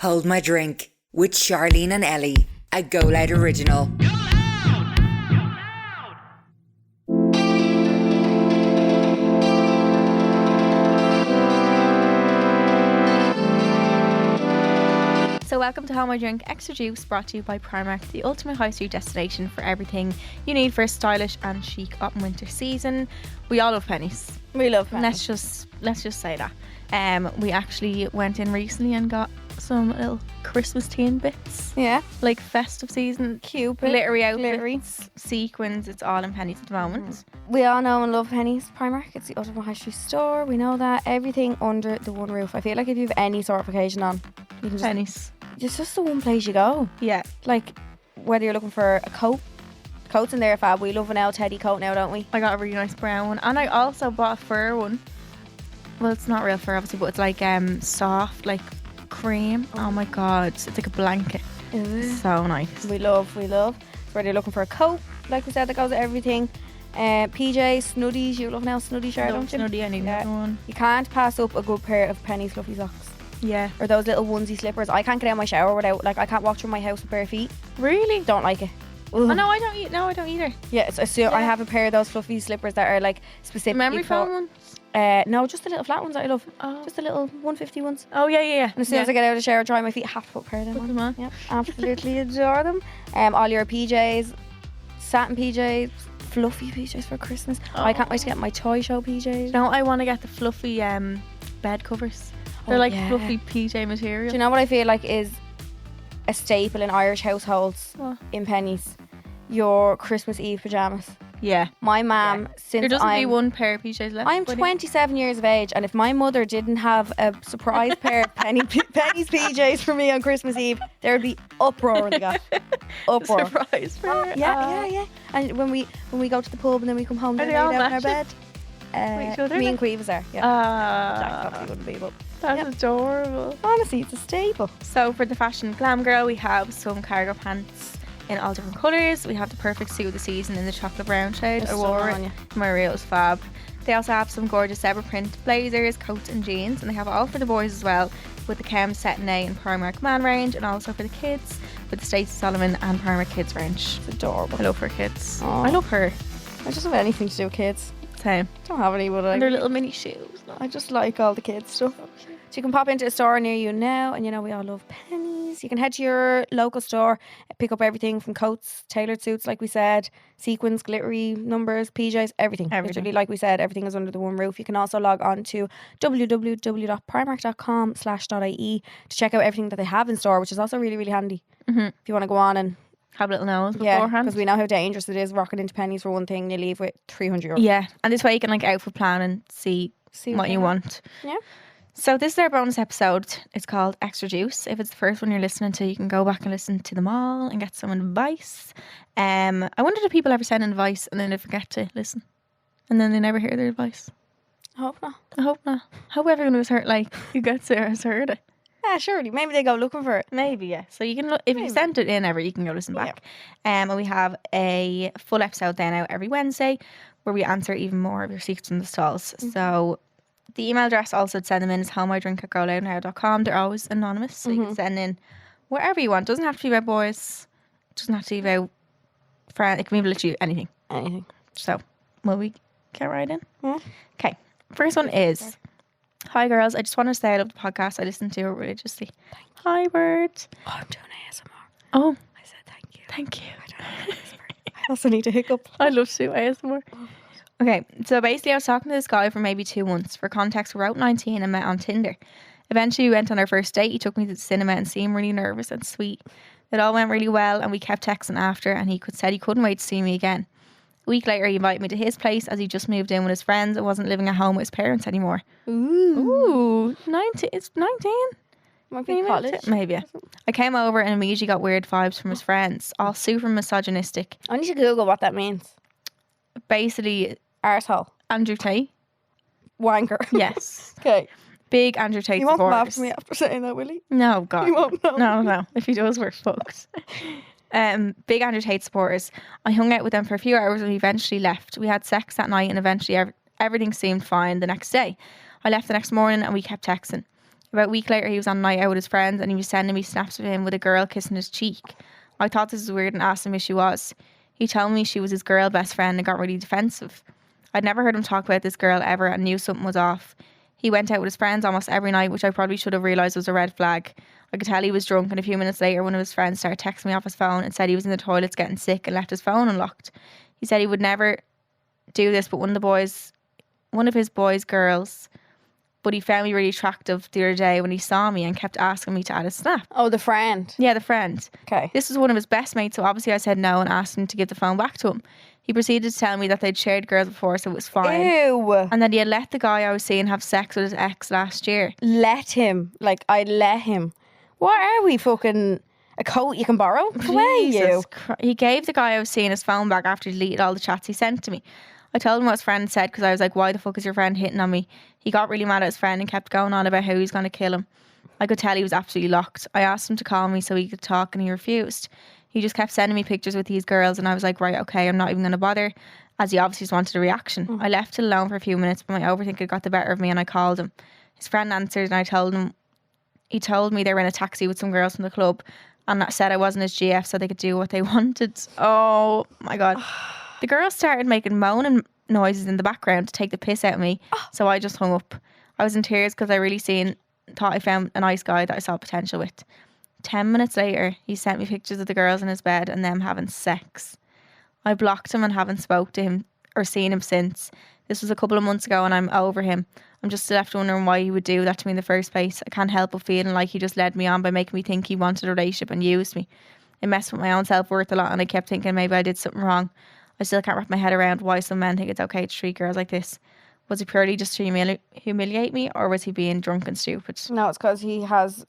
Hold My Drink with Charleen and Ellie, a GoLoud original. So welcome to Hold My Drink Extra Juice, brought to you by Primark, the ultimate high street destination for everything you need for a stylish and chic autumn winter season. We all love pennies. We love pennies. Let's just say that. We actually went in recently and got some little Christmas themed bits. Yeah. Like festive season, Cute. glittery outfits, sequins. It's all in pennies at the moment. We all know and love pennies. Primark, it's the ultimate high street store. We know that. Everything under the one roof. I feel like if you have any sort of occasion on, you can just... Pennies. It's just the one place you go. Yeah. Like, whether you're looking for a coat, coats in there are fab. We love an old Teddy coat now, don't we? I got a really nice brown one. And I also bought a fur one. Well, it's not real fur, obviously, but it's like soft, like cream. Oh my god, it's like a blanket. So nice. We love. So whether you're looking for a coat, like we said, that goes with everything. PJs, snuddies. You love an old snuddy shirt, don't you? Snuddy, I need another one. You can't pass up a good pair of penny fluffy socks. Yeah. Or those little onesie slippers. I can't get out of my shower without, like, I can't walk through my house with bare feet. Really? Don't like it. Oh, no, I don't either. Yeah, I have a pair of those fluffy slippers that are like specifically memory foam ones? No, just the little flat ones that I love. Oh. Just the little 150 ones. Oh yeah. And as soon as I get out of the shower, dry my feet, have to put a pair of them Put them on. Yep, absolutely adore them. All your PJs, satin PJs, fluffy PJs for Christmas. Oh. I can't wait to get my toy show PJs. No, I want to get the fluffy bed covers. They're like fluffy PJ material. Do you know what I feel like is a staple in Irish households? What? In pennies? Your Christmas Eve pyjamas. Yeah. My mum, since there doesn't I'm... be one pair of PJs left. I'm 27 years of age, and if my mother didn't have a surprise pair of pennies PJs for me on Christmas Eve, there would be uproar in the gaff. Uproar. Surprise for her. Yeah. And when we go to the pub and then we come home, Are then they all lay down in our matching? bed. Me and Queeve was there. Yeah. Jack probably wouldn't be, but That's adorable. honestly, it's a staple. So for the fashion glam girl, we have some cargo pants in all different colours. We have the perfect suit of the season in the chocolate brown shade. It's I wore so it. on you. My reel is fab. They also have some gorgeous zebra print blazers, coats and jeans, and they have it all for the boys as well, with the Chem Set and A and Primark Man range, and also for the kids with the Stacey Solomon and Primark Kids range. It's adorable. I love her kids. Aw. I love her. I just have anything to do with kids. Same. Don't have any, but And their little mini shoes. I just like all the kids stuff. So you can pop into a store near you now, and you know we all love pennies. You can head to your local store, pick up everything from coats, tailored suits, like we said, sequins, glittery numbers, PJs, everything. Literally, like we said, everything is under the one roof. You can also log on to www.primark.com/.ie to check out everything that they have in store, which is also really, really handy. If you want to go on and have a little nose yeah, beforehand. because we know how dangerous it is rocking into pennies for one thing and you leave with €300. Yeah, and this way you can like outfit plan and see what you want. Yeah. So this is our bonus episode. It's called Extra Juice. If it's the first one you're listening to, you can go back and listen to them all and get some advice. I wonder if people ever send an advice and then they forget to listen, and then they never hear their advice. I hope not. I hope not. I hope everyone who's heard, like who gets there, has heard it. Yeah, surely. Maybe they go looking for it. Maybe, yeah. So you can look, if you sent it in ever, you can go listen back. And we have a full episode then out every Wednesday where we answer even more of your secrets in the stalls. So the email address also to send them in is homemydrink@goloudnow.com. They're always anonymous, so you can send in wherever you want. Doesn't have to be about boys. Doesn't have to be about friends. It can be literally anything. Anything. So will we get right in? Yeah. Okay. First one is, hi girls, I just want to say I love the podcast. I listen to it religiously. Hi Bird. Oh, I'm doing ASMR. Oh, I said thank you. thank you. I also need to hiccup. I love to do ASMR. Okay, so basically I was talking to this guy for maybe 2 months. For context, we're out 19 and met on Tinder. Eventually we went on our first date. He took me to the cinema and seemed really nervous and sweet. It all went really well and we kept texting after, and he said he couldn't wait to see me again. A week later he invited me to his place as he just moved in with his friends and wasn't living at home with his parents anymore. Ooh, 19. It's 19? Might be college. Maybe, yeah. I came over and immediately got weird vibes from his friends, all super misogynistic. I need to Google what that means. Basically, Arsehole. Andrew Tate. Wanker. Yes. Okay. Big Andrew Tate He won't come supporters. after me after saying that, will he? No, God. He won't know. No. If he does, we're fucked. Big Andrew Tate supporters. I hung out with them for a few hours and we eventually left. We had sex that night and eventually everything seemed fine the next day. I left the next morning and we kept texting. About a week later, he was on a night out with his friends and he was sending me snaps of him with a girl kissing his cheek. I thought this was weird and asked him if she was. He told me she was his girl best friend and got really defensive. I'd never heard him talk about this girl ever and knew something was off. He went out with his friends almost every night, which I probably should have realised was a red flag. I could tell he was drunk, and a few minutes later one of his friends started texting me off his phone and said he was in the toilets getting sick and left his phone unlocked. He said he would never do this, but one of his boys' girls, but he found me really attractive the other day when he saw me and kept asking me to add a snap. Oh, the friend. Yeah, the friend. Okay. This was one of his best mates, so obviously I said no and asked him to give the phone back to him. He proceeded to tell me that they'd shared girls before, so it was fine. Ew. And that he had let the guy I was seeing have sex with his ex last year. Let him. Like, I let him. What are we, fucking a coat you can borrow? Who are you? Jesus Christ. He gave the guy I was seeing his phone back after he deleted all the chats he sent to me. I told him what his friend said because I was like, why the fuck is your friend hitting on me? He got really mad at his friend and kept going on about how he was going to kill him. I could tell he was absolutely locked. I asked him to call me so he could talk and he refused. He just kept sending me pictures with these girls and I was like, right, okay, I'm not even going to bother, as he obviously just wanted a reaction. I left it alone for a few minutes, but my overthinker got the better of me and I called him. His friend answered and he told me they were in a taxi with some girls from the club and that said I wasn't his GF so they could do what they wanted. Oh my God. The girls started making moaning noises in the background to take the piss out of me, so I just hung up. I was in tears because I really thought I found a nice guy that I saw potential with. 10 minutes later, he sent me pictures of the girls in his bed and them having sex. I blocked him and haven't spoke to him or seen him since. This was a couple of months ago and I'm over him. I'm just left wondering why he would do that to me in the first place. I can't help but feeling like he just led me on by making me think he wanted a relationship and used me. It messed with my own self-worth a lot and I kept thinking maybe I did something wrong. I still can't wrap my head around why some men think it's okay to treat girls like this. Was it purely just to humiliate me or was he being drunk and stupid? No, it's because he has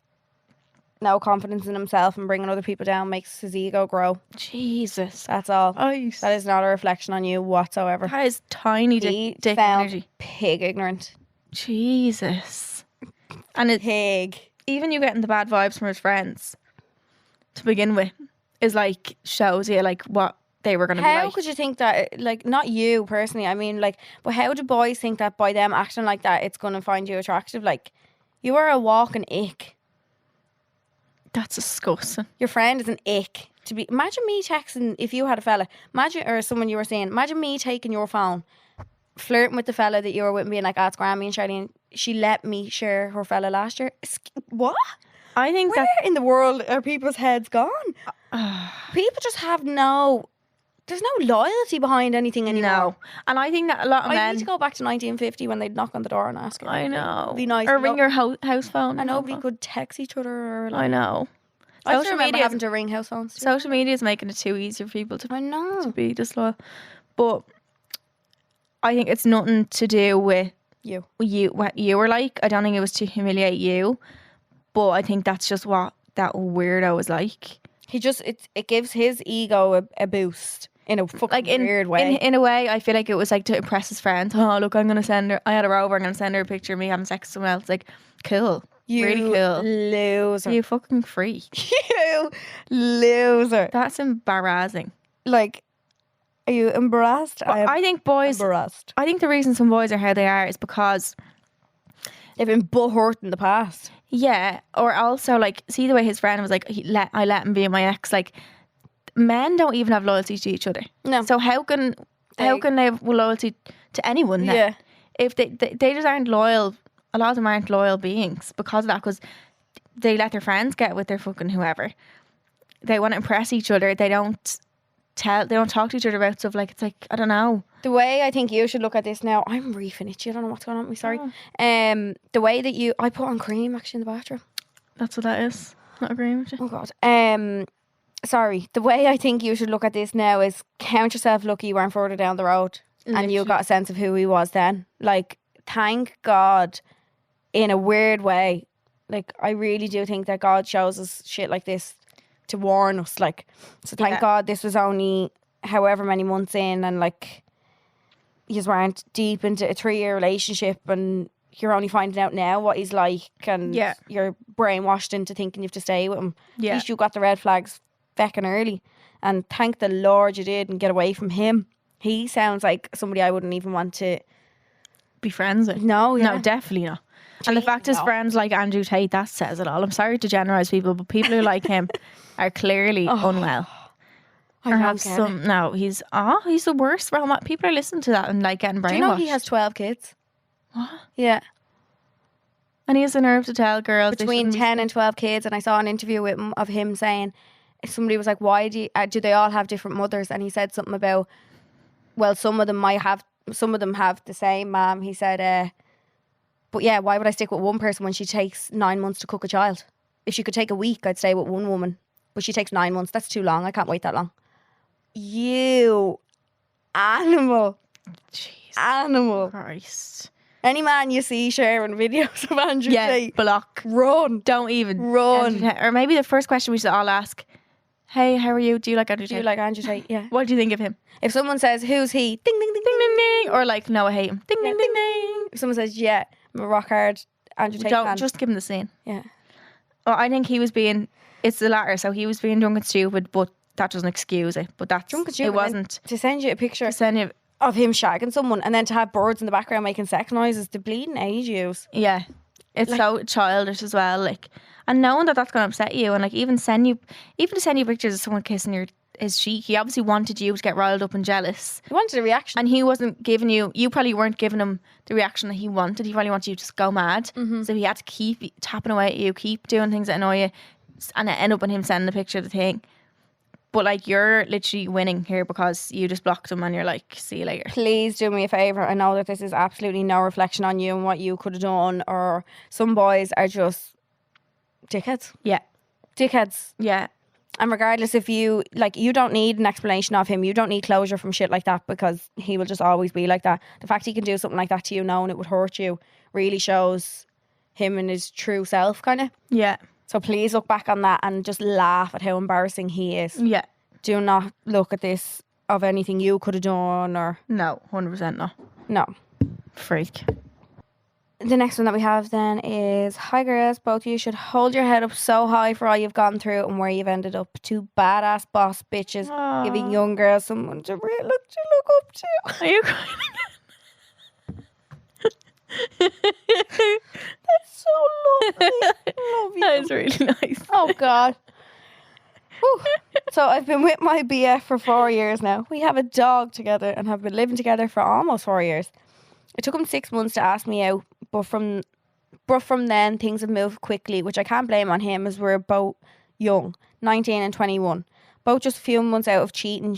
no confidence in himself and bringing other people down makes his ego grow. Jesus. That's all. Ice. That is not a reflection on you whatsoever. That is tiny He dick sounds energy. pig ignorant. Jesus. And it, Pig. even you getting the bad vibes from his friends to begin with is like shows you like what they were going to be How like. could you think that, like, not you personally, I mean, like, but how do boys think that by them acting like that, it's going to find you attractive? Like, you are a walking ick. That's disgusting. Your friend is an ick. Imagine me texting, if you had a fella, or someone you were seeing, imagine me taking your phone, flirting with the fella that you were with and being like, it's Grammy and Charleen, she let me share her fella last year. What? I think Where in the world are people's heads gone? People just have there's no loyalty behind anything anymore. no. And I think that a lot of I men. need to go back to 1950 when they'd knock on the door and ask her. I know. Be nice. Or ring your house phone. And nobody could text each other. Or like, I know. I still Social remember media, having to ring house phones. Too. social media is making it too easy for people to I know. be disloyal. But I think it's nothing to do with what you were like. I don't think it was to humiliate you. But I think that's just what that weirdo was like. He just, it gives his ego a boost in a fucking Like weird way. In a way, I feel like it was like to impress his friends. Oh, look, I'm going to send her. I had her over. I'm going to send her a picture of me having sex with someone else. Like, cool. You really cool. loser. You fucking freak. You loser. That's embarrassing. Like, are you embarrassed? I think boys. Embarrassed. I think the reason some boys are how they are is because. They've been butthurt in the past. Yeah, or also like, see the way his friend was like, I let him be my ex. Like, men don't even have loyalty to each other. No. So how can they have loyalty to anyone then? Yeah. If they just aren't loyal. A lot of them aren't loyal beings because of that. Because they let their friends get with their fucking whoever. They want to impress each other. They don't talk to each other about stuff. Like, it's like, I don't know. The way I think you should look at this now, I'm reefing itchy. I don't know what's going on with me. Sorry. The way that I put on cream actually in the bathroom. That's what that is. Not agreeing with you. Oh God. Sorry. The way I think you should look at this now is count yourself lucky you weren't further down the road and you got a sense of who he was then. Like, thank God, in a weird way. Like, I really do think that God shows us shit like this to warn us. Like, so thank God this was only however many months in, and like, you weren't deep into a 3-year relationship and you're only finding out now what he's like, and you're brainwashed into thinking you have to stay with him. Yeah. At least you got the red flags fecking early, and thank the Lord you did and get away from him. He sounds like somebody I wouldn't even want to be friends with. No, No, definitely not. And the fact his No. friends like Andrew Tate, that says it all. I'm sorry to generalise people, but people who like him are clearly unwell. I Or don't have get some. it. No, he's the worst. Well, people are listening to that and like getting brainwashed. Do you know he has 12 kids? What? Yeah. And he has the nerve to tell girls they Between shouldn't be 10 and 12 kids. And I saw an interview with him, of him saying, somebody was like, why do they all have different mothers? And he said something about, well, some of them have the same mom. He said, but yeah, why would I stick with one person when she takes 9 months to cook a child? If she could take a week, I'd stay with one woman. But she takes 9 months. That's too long. I can't wait that long. You animal. Jesus Animal. Christ. Any man you see sharing videos of Andrew Tate, block. run. Don't even. Run. Or maybe the first question we should all ask, hey, how are you? Do you like Andrew Do Tate? you like Andrew Tate? Yeah. What do you think of him? If someone says, who's he? Ding, ding, ding, Ding, ding, ding. Or like, no, I hate him. Ding, Yeah, ding, ding, ding. If someone says, yeah, I'm a rock hard Andrew Tate Don't fan. just give him the scene. Yeah. Well, I think he was being, it's the latter. So he was being drunk and stupid, but that doesn't excuse it. But that's, Drunk and stupid. it wasn't. To send you a picture To send you, of him shagging someone and then to have birds in the background making sex noises, the bleeding age use. yeah. It's so childish as well. Like, and knowing that that's going to upset you, and like even to send you pictures of someone kissing his cheek. He obviously wanted you to get riled up and jealous. He wanted a reaction. And he wasn't giving you probably weren't giving him the reaction that he wanted. He probably wanted you to just go mad. So he had to keep tapping away at you, keep doing things that annoy you, and it ended up on him sending the picture of the thing. But like, you're literally winning here because you just blocked him and you're like, see you later. Please do me a favour. I know that this is absolutely no reflection on you and what you could have done, or some boys are just dickheads. Yeah. Dickheads. Yeah. And regardless if you don't need an explanation of him, you don't need closure from shit like that, because he will just always be like that. The fact he can do something like that to you knowing it would hurt you really shows him and his true self, kind of. Yeah. So please look back on that and just laugh at how embarrassing he is. Yeah. Do not look at this of anything you could have done or... No, 100% no. No. Freak. The next one that we have then is, hi girls, both of you should hold your head up so high for all you've gone through and where you've ended up. Two badass boss bitches giving young girls someone to look up to. Are you crying That's so lovely. Love you. That is really nice. Oh God. Whew. So I've been with my BF for 4 years now. We have a dog together and have been living together for almost 4 years. It took him 6 months to ask me out, but from then things have moved quickly, which I can't blame on him as we're both young, 19 and 21. Both just a few months out of shitting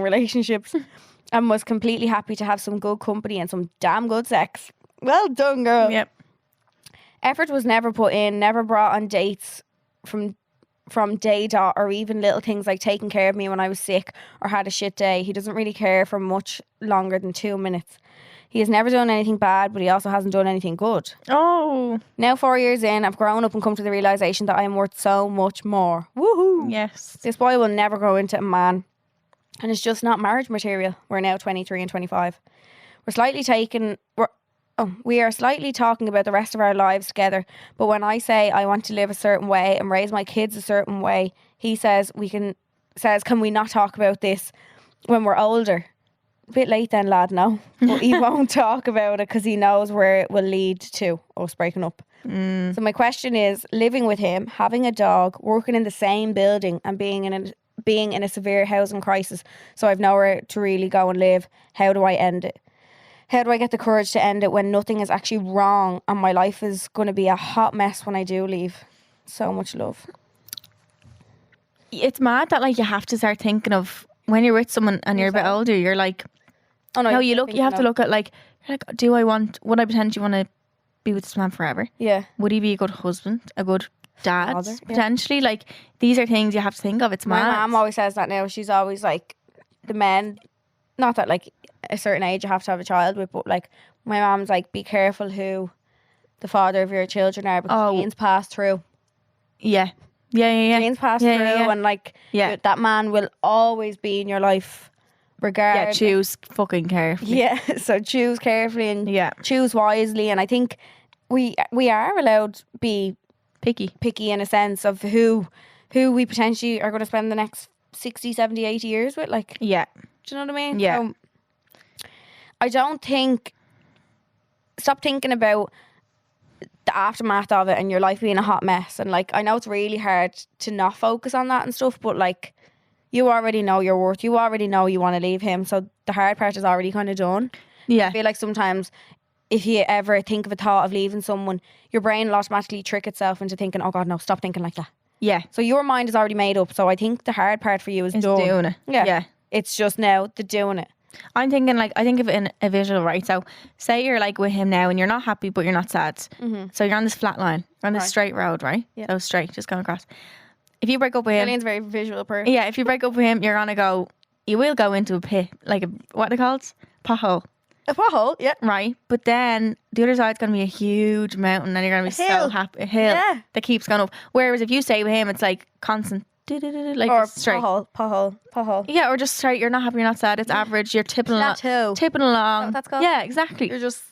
relationships, and was completely happy to have some good company and some damn good sex. Well done, girl. Yep. Effort was never put in, never brought on dates from day dot, or even little things like taking care of me when I was sick or had a shit day. He doesn't really care for much longer than 2 minutes. He has never done anything bad, but he also hasn't done anything good. Oh. Now 4 years in, I've grown up and come to the realisation that I am worth so much more. Woohoo! Yes. This boy will never grow into a man, and it's just not marriage material. We're now 23 and 25. We are slightly talking about the rest of our lives together, but when I say I want to live a certain way and raise my kids a certain way, he says can we not talk about this when we're older? A bit late then, lad, no. But he won't talk about it because he knows where it will lead to us breaking up. So my question is, living with him, having a dog, working in the same building and being in a severe housing crisis, so I've nowhere to really go and live, how do I end it? How do I get the courage to end it when nothing is actually wrong and my life is going to be a hot mess when I do leave? So much love. It's mad that like you have to start thinking of when you're with someone and you're a bit older, you're like, Oh no, you have to look at like, you're like, would I potentially want to be with this man forever? Yeah. Would he be a good husband, a good dad? Father, yeah. Potentially, like, these are things you have to think of. It's My mad. mum always says that now. She's always like, the men, not that like a certain age you have to have a child with, but like my mum's like, be careful who the father of your children are, because genes pass through. Yeah. Genes pass through, and like that man will always be in your life regardless. Yeah, choose fucking carefully. Yeah, so choose carefully and Yeah. choose wisely. And I think we are allowed to be picky in a sense of who we potentially are going to spend the next 60, 70, 80 years with. Like, Yeah. do you know what I mean? Yeah. So, I don't think stop thinking about the aftermath of it and your life being a hot mess. And like, I know it's really hard to not focus on that and stuff, but like, you already know your worth. You already know you want to leave him. So the hard part is already kind of done. Yeah. I feel like sometimes if you ever think of a thought of leaving someone, your brain will automatically trick itself into thinking, oh God, no, stop thinking like that. Yeah. So your mind is already made up. So I think the hard part for you is It's done. doing it. Yeah. It's just now the doing it. I'm thinking like, I think of it in a visual, right? So say you're like with him now and you're not happy, but you're not sad. Mm-hmm. So you're on this flat line, you're on this Right. straight road, right? Yeah. So straight, just going across. If you break up with him, Gillian's a very visual person. yeah, if you break up with him, you're gonna go, you will go into a pit, like a, what are they called? Pothole, A pothole, yeah. right? But then the other side's gonna be a huge mountain and you're gonna be so hill. happy. A hill Yeah. that keeps going up. Whereas if you stay with him, it's like constant, like Or just straight. pothole. Yeah, or just straight. You're not happy, you're not sad. It's average. You're tipping along. Plateau. Tipping along. what that's called? Yeah, exactly. You're just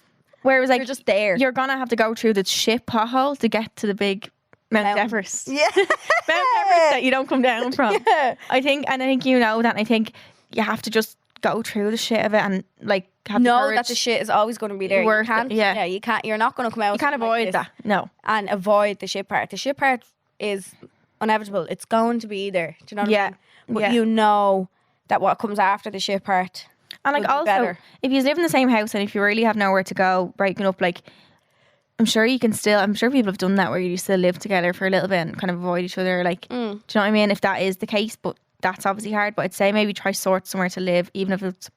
Whereas like you're just there. you're gonna have to go through the shit pothole to get to the big Mount Mountain. Everest. yeah. Mount Everest that you don't come down from. Yeah. I think you know that. And I think you have to just go through the shit of it and like have the Know courage. that the shit is always going to be there. Worth You it, can't, yeah. you can't. You're not going to come out. You can't with something avoid like that. No. this and avoid the shit part. The shit part is inevitable. It's going to be there. Do you know what Yeah. I mean? But Yeah. you know that what comes after the shit part. And like will be also, better. if you live in the same house and if you really have nowhere to go, breaking up, like I'm sure people have done that where you still live together for a little bit and kind of avoid each other. Like, do you know what I mean? If that is the case, but that's obviously hard. But I'd say maybe try sort somewhere to live, even if it's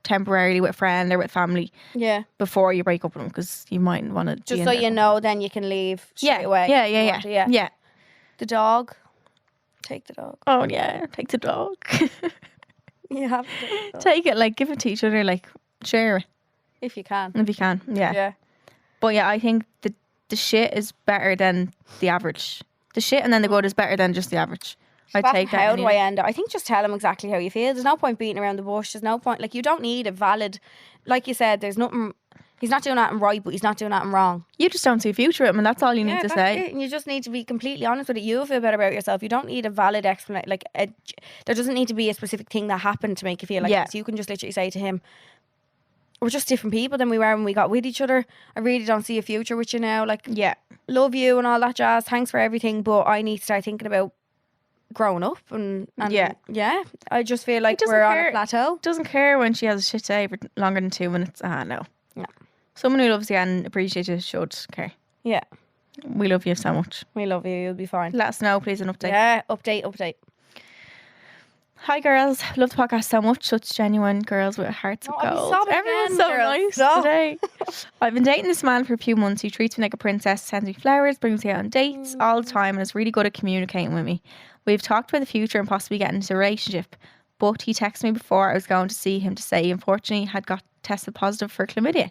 temporarily with a friend or with family Yeah. before you break up with them, because you might want to Just so you know, then you can leave straight away. Yeah, if you want to, yeah. The dog. Take the dog. Oh yeah, take the dog. You have to take the dog. Take it, like give it to each other, like share it If you can. if you can. Yeah. Yeah. But yeah, I think the shit is better than the average. The shit and then the good is better than just the average. I'd take that. How do I anyway. end it? I think just tell him exactly how you feel. There's no point beating around the bush. There's no point. Like, you don't need a valid. Like you said, there's nothing. He's not doing nothing right, but he's not doing nothing wrong. You just don't see a future with him, and that's all you need to that's say. it. And you just need to be completely honest with it. You feel better about yourself. You don't need a valid explanation. Like, there doesn't need to be a specific thing that happened to make you feel like Yeah. this. You can just literally say to him, we're just different people than we were when we got with each other. I really don't see a future with you now. Like, Yeah. love you and all that jazz. Thanks for everything, but I need to start thinking about growing up and Yeah. I just feel like doesn't we're on care. a plateau. Doesn't care when she has a shit day for longer than 2 minutes. No. No. Someone who loves you and appreciates you should care. Yeah, We love you so much. we love you. You'll be fine. Let us know, please, an update. Yeah, update. Hi girls, love the podcast so much. Such genuine girls with hearts of Oh, I'll be gold. sobbing Everyone's again, so girls. nice Stop. today. I've been dating this man for a few months. He treats me like a princess, sends me flowers, brings me out on dates all the time, and is really good at communicating with me. We've talked about the future and possibly getting into a relationship, but he texted me before I was going to see him to say he unfortunately had got tested positive for chlamydia.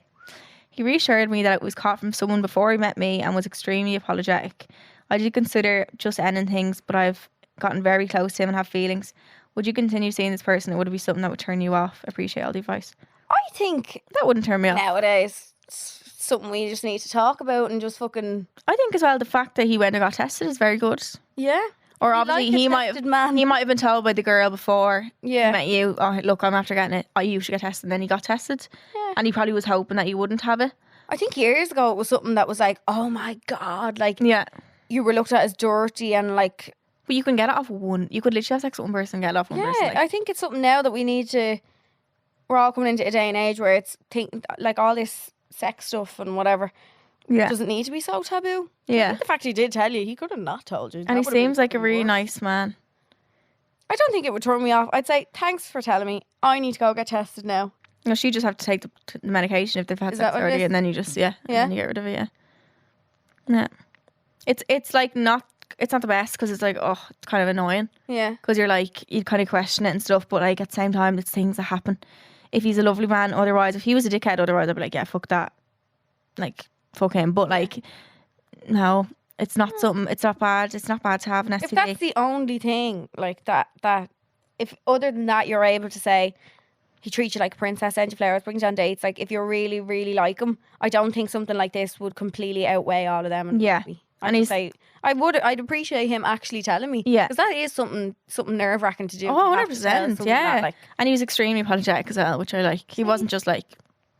He reassured me that it was caught from someone before he met me and was extremely apologetic. I did consider just ending things, but I've gotten very close to him and have feelings. Would you continue seeing this person, or would it be something that would turn you off? Appreciate all the advice. I think That wouldn't turn me off. nowadays it's something we just need to talk about and just fucking I think as well the fact that he went and got tested is very good. yeah. Or Be obviously like a he might tested man. have been told by the girl before Yeah. he met you, oh look, I'm after getting it. Oh, you should get tested, and then he got tested. Yeah. And he probably was hoping that you wouldn't have it. I think years ago it was something that was like, oh my God, like Yeah. you were looked at as dirty and like But you can get it off one. You could literally have sex with one person and get it off one yeah. person. Like, I think it's something now that we need to. We're all coming into a day and age where it's like all this sex stuff and whatever yeah. doesn't need to be so taboo. I Yeah. think the fact he did tell you, he could have not told you. And That he would have been seems like a fucking really worse. nice man. I don't think it would turn me off. I'd say thanks for telling me. I need to go get tested now. No, she just have to take the medication if they've had Is that sex what it already, is? and then you just and Yeah. then you get rid of it. Yeah. Yeah. It's like not. It's not the best because it's like, oh, it's kind of annoying Yeah. because you're like, you kind of question it and stuff, but like at the same time, it's things that happen. If he's a lovely man, otherwise, if he was a dickhead, otherwise, I'd be like, yeah, fuck that. Like, fuck him. But like, no, it's not something, it's not bad. It's not bad to have an If STD. that's the only thing, like that, if other than that you're able to say he treats you like a princess, sends you flowers, brings you on dates, like if you really, really like him, I don't think something like this would completely outweigh all of them. And Yeah. And I'd appreciate him actually telling me. Yeah. Because that is something nerve wracking to do. Oh, to have to tell 100%. someone Yeah. that, like, And he was extremely apologetic as well, which I like. He wasn't just like,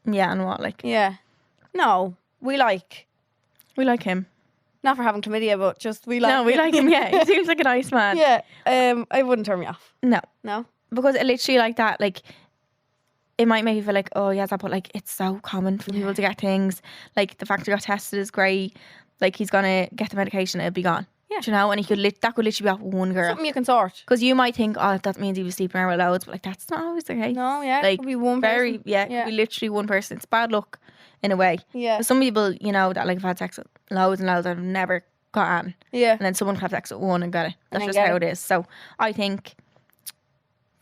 yeah, and what, like, yeah. No, we like him. not for having chlamydia, but just we like. No, we like him. Yeah, he seems like a nice man. Yeah, I wouldn't turn me off. No, because it literally like that, like it might make you feel like, oh yeah, that, but like it's so common for people to get things. Like the fact he got tested is great. Like he's gonna get the medication, it'll be gone. Yeah. Do you know, and he could that could literally be off one girl. Something you can sort. Because you might think, oh, that means he was sleeping around with loads, but like that's not always the case. No, yeah, like it could be one very, person. it could be literally one person. It's bad luck in a way. Yeah. But some people, you know, that like have had sex with loads and loads and have never got on. Yeah. And then someone can have sex with one and get it. That's And just get how it is. So I think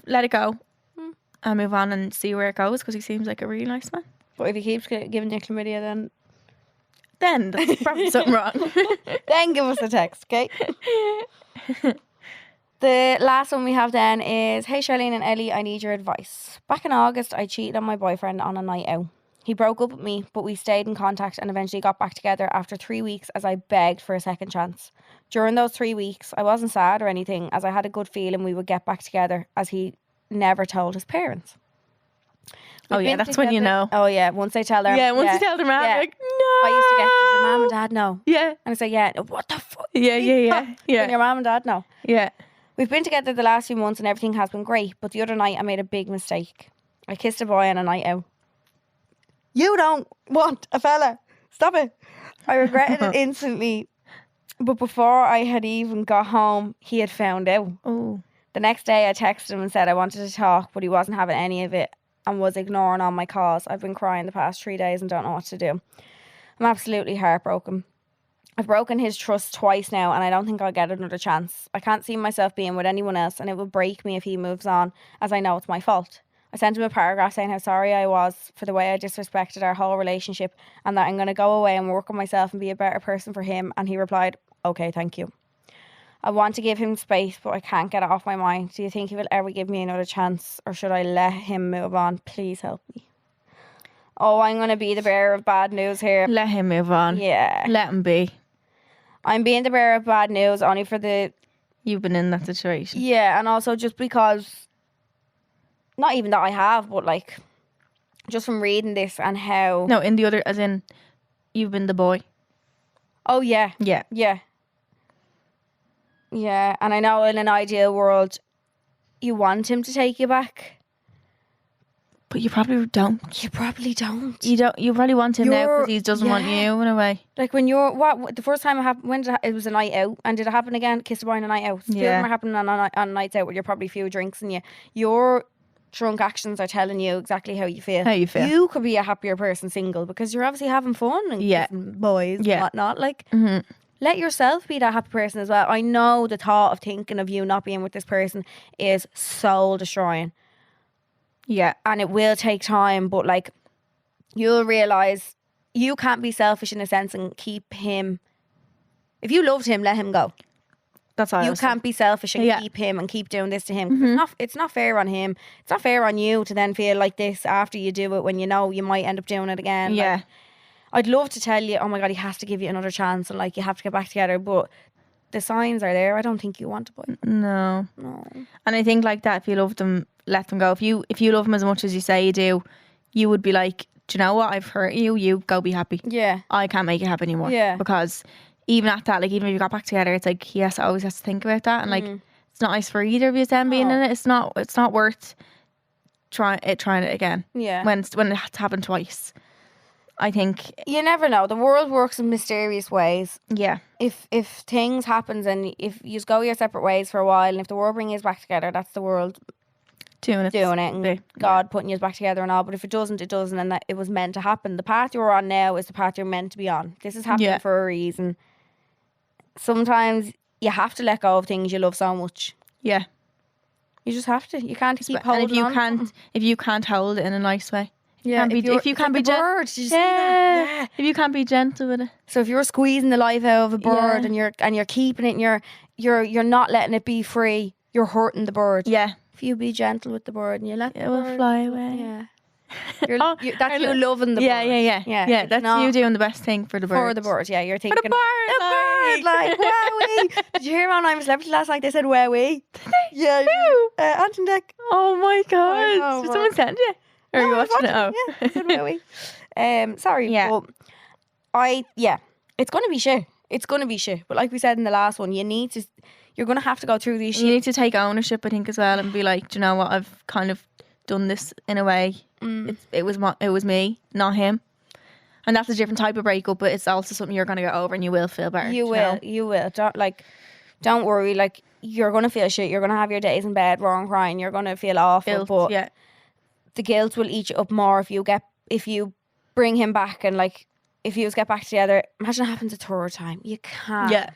let it go and move on and see where it goes, because he seems like a really nice man. But if he keeps giving you chlamydia, Then there's probably something wrong. then give us a text, okay? The last one we have then is, hey Charleen and Ellie, I need your advice. Back in August, I cheated on my boyfriend on a night out. He broke up with me, but we stayed in contact and eventually got back together after 3 weeks as I begged for a second chance. During those 3 weeks, I wasn't sad or anything, as I had a good feeling we would get back together, as he never told his parents. Oh yeah, that's when you know. Oh yeah, once they tell her. Yeah, once you tell their mom, Yeah. like, no. I used to get, does your mum and dad know? Yeah. And I say, yeah. What the fuck? Yeah. When Yeah. your mum and dad know. Yeah. We've been together the last few months and everything has been great, but the other night I made a big mistake. I kissed a boy on a night out. You don't want a fella. Stop it. I regretted it instantly, but before I had even got home, he had found out. Oh. The next day I texted him and said I wanted to talk, but he wasn't having any of it and was ignoring all my calls. I've been crying the past 3 days and don't know what to do. I'm absolutely heartbroken. I've broken his trust twice now and I don't think I'll get another chance. I can't see myself being with anyone else and it will break me if he moves on, as I know it's my fault. I sent him a paragraph saying how sorry I was for the way I disrespected our whole relationship and that I'm going to go away and work on myself and be a better person for him, and he replied, okay, thank you. I want to give him space, but I can't get it off my mind. Do you think he will ever give me another chance, or should I let him move on? Please help me. Oh, I'm going to be the bearer of bad news here. Let him move on. Yeah. Let him be. I'm being the bearer of bad news only for the... You've been in that situation. Yeah, and also just because... Not even that I have, but like... Just from reading this and how... No, in the other, as in, you've been the boy. Oh, yeah. Yeah. Yeah. Yeah, and I know in an ideal world, you want him to take you back. But you probably don't. You probably don't. You don't. You probably want him now You're- because he doesn't want yeah. you in a way. Like when you're, what, the first time it happened, when did it was a night out, and did it happen again? Kiss a boy on a night out. Two of Yeah. them are happening on nights out where you're probably a few drinks and your drunk actions are telling you exactly how you feel. How you feel. You could be a happier person single because you're obviously having fun and Yeah. kissing boys and Yeah. whatnot. Like, Mm-hmm. let yourself be that happy person as well. I know the thought of thinking of you not being with this person is soul destroying. Yeah. And it will take time, but like you'll realise you can't be selfish in a sense and keep him. If you loved him, let him go. That's all. You can't be selfish and Yeah. keep him and keep doing this to him. 'Cause it's not fair on him. It's not fair on you to then feel like this after you do it when you know you might end up doing it again. Yeah. Like, I'd love to tell you, oh my God, he has to give you another chance and like you have to get back together, but the signs are there. I don't think you want a boy. No. No. And I think like that, if you love them, let them go. If you love them as much as you say you do, you would be like, do you know what? I've hurt you. You go be happy. Yeah. I can't make you happy anymore. Yeah. Because even at that, like even if you got back together, it's like he always has to think about that, and like it's not nice for either of you then being in it. It's not worth trying it again. Yeah. When it's happened twice. I think You never know. The world works in mysterious ways. yeah. If things happens and if you go your separate ways for a while, and if the world brings you back together, that's the world Doing it. doing it and God putting you back together and all. But if it doesn't, it doesn't, and that it was meant to happen. The path you're on now is the path you're meant to be on. This is happening Yeah. for a reason. Sometimes you have to let go of things you love so much. Yeah. You just have to. You can't keep And holding if you on. can't hold it in a nice way. Yeah, if you can't be bird, did you see that? Yeah. If you can't be gentle with it. So if you're squeezing the life out of a bird Yeah. and you're keeping it and you're not letting it be free, you're hurting the bird. Yeah. If you be gentle with the bird and you let It the will bird fly away. Yeah. Oh, That's you loving the Yeah, bird. yeah. Yeah, That's not you doing the best thing for the bird. for the bird. Yeah, you're thinking For the bird. like wowee. Did you hear on I'm a Celebrity last night? They said wowee. Yeah, Who? Anton Deck. Oh my god. know, Did but- someone send you? Or are you I was watching it? watching Oh. it, yeah, they said wowee. Sorry, Yeah. but it's gonna be shit. It's gonna be shit. But like we said in the last one, you're gonna have to go through these You shit. need to take ownership, I think, as well, and be like, do you know what? I've kind of done this in a way. It was me, not him. And that's a different type of breakup, but it's also something you're gonna get over, and you will feel better. You know? will. Don't worry. Like, you're gonna feel shit. You're gonna have your days in bed, raw and crying. You're gonna feel awful. Guilt, but yeah. the guilt will eat you up more if you bring him back, and like if you get back together. Imagine it happens a third time. You can't. Yeah.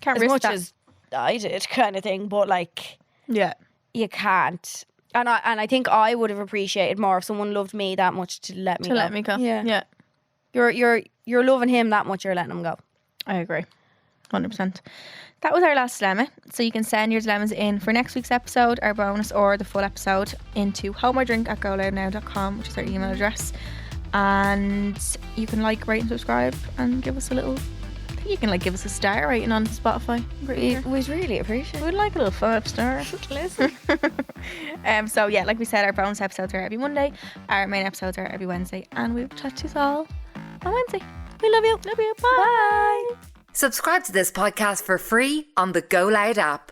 Can't As risk much that. as I did, kind of thing. But like, Yeah. you can't. And I think I would have appreciated more if someone loved me that much to let me go. Yeah. Yeah. You're loving him that much. You're letting him go. I agree. 100%. That was our last dilemma. So you can send your dilemmas in for next week's episode, our bonus, or the full episode into homeordrink@goloudnow.com, which is our email address. And you can like, rate and subscribe and give us a little... I think you can give us a star rating on Spotify. We'd really appreciate it. We'd like a little 5-star. Listen. So yeah, like we said, our bonus episodes are every Monday. Our main episodes are every Wednesday. And we'll chat to you all on Wednesday. We love you. Love you. Bye. Subscribe to this podcast for free on the GoLoud app.